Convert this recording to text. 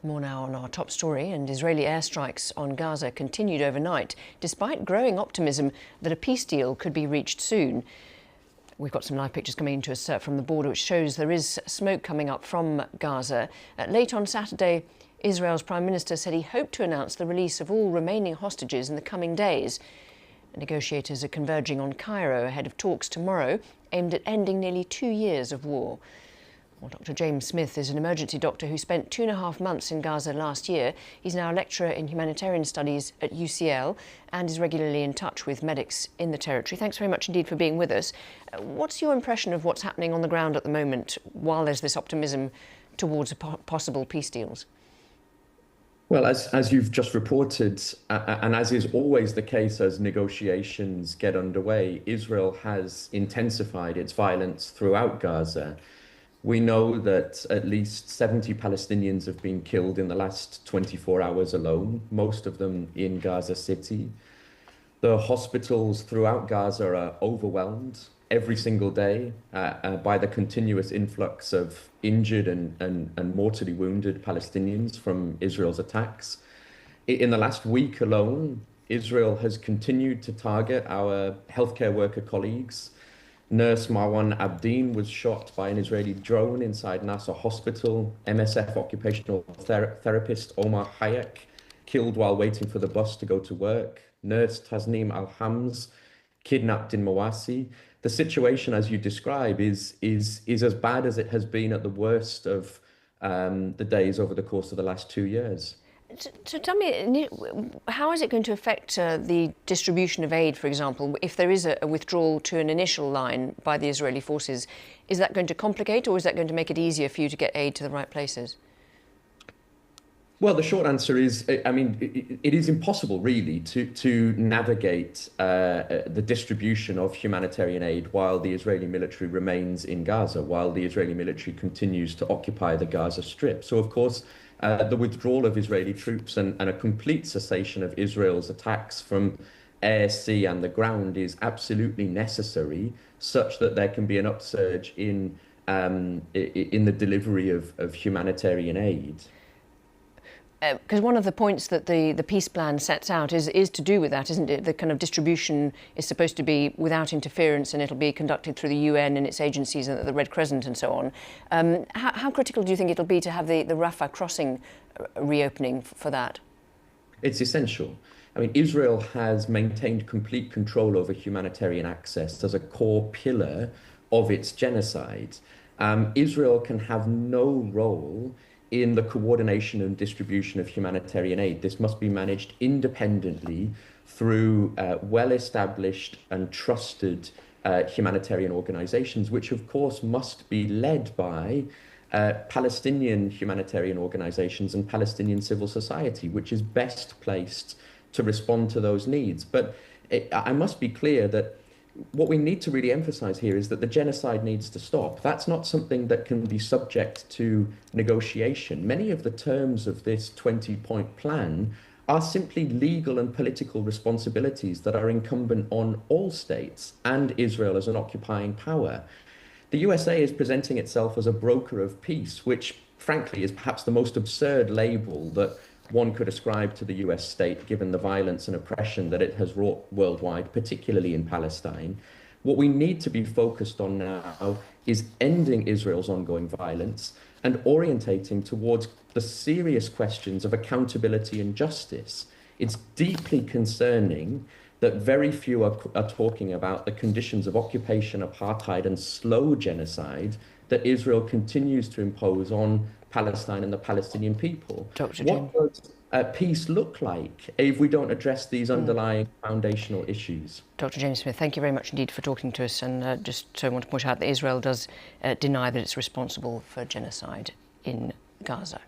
More now on our top story, and Israeli airstrikes on Gaza continued overnight, despite growing optimism that a peace deal could be reached soon. We've got some live pictures coming into us from the border, which shows there is smoke coming up from Gaza. Late on Saturday, Israel's Prime Minister said he hoped to announce the release of all remaining hostages in the coming days. Negotiators are converging on Cairo ahead of talks tomorrow aimed at ending nearly 2 years of war. Well, Dr. James Smith is an emergency doctor who spent 2.5 months in Gaza last year. He's now a lecturer in humanitarian studies at UCL and is regularly in touch with medics in the territory. Thanks very much indeed for being with us. What's your impression of what's happening on the ground at the moment while there's this optimism towards possible peace deals? Well, as you've just reported, and as is always the case as negotiations get underway, Israel has intensified its violence throughout Gaza. We know that at least 70 Palestinians have been killed in the last 24 hours alone, most of them in Gaza City. The hospitals throughout Gaza are overwhelmed every single day by the continuous influx of injured and mortally wounded Palestinians from Israel's attacks. In the last week alone, Israel has continued to target our healthcare worker colleagues. Nurse Marwan Abdin was shot by an Israeli drone inside Nasser Hospital. MSF occupational therapist Omar Hayek killed while waiting for the bus to go to work. Nurse Tasneem Al-Hams kidnapped in Mawasi. The situation, as you describe, is as bad as it has been at the worst of the days over the course of the last 2 years. So tell me, how is it going to affect the distribution of aid, for example, if there is a withdrawal to an initial line by the Israeli forces? Is that going to complicate, or is that going to make it easier for you to get aid to the right places? Well, the short answer is, I mean, it is impossible, really, to navigate the distribution of humanitarian aid while the Israeli military remains in Gaza, while the Israeli military continues to occupy the Gaza Strip. So, of course, the withdrawal of Israeli troops and a complete cessation of Israel's attacks from air, sea, and the ground is absolutely necessary, such that there can be an upsurge in the delivery of humanitarian aid. Because one of the points that the peace plan sets out is to do with that, isn't it? The kind of distribution is supposed to be without interference, and it'll be conducted through the UN and its agencies and the Red Crescent and so on. How critical do you think it'll be to have the Rafah crossing reopening for that? It's essential. I mean, Israel has maintained complete control over humanitarian access as a core pillar of its genocide. Israel can have no role in the coordination and distribution of humanitarian aid. This must be managed independently through well-established and trusted humanitarian organizations, which of course must be led by Palestinian humanitarian organizations and Palestinian civil society, which is best placed to respond to those needs. But I must be clear that what we need to really emphasize here is that the genocide needs to stop. That's not something that can be subject to negotiation. Many of the terms of this 20-point plan are simply legal and political responsibilities that are incumbent on all states and Israel as an occupying power. The USA is presenting itself as a broker of peace, which frankly is perhaps the most absurd label that one could ascribe to the US state, given the violence and oppression that it has wrought worldwide, particularly in Palestine. What we need to be focused on now is ending Israel's ongoing violence and orientating towards the serious questions of accountability and justice. It's deeply concerning that very few are talking about the conditions of occupation, apartheid, and slow genocide that Israel continues to impose on Palestine and the Palestinian people. What does peace look like if we don't address these underlying foundational issues? Dr. James Smith, thank you very much indeed for talking to us. And just want to point out that Israel does deny that it's responsible for genocide in Gaza.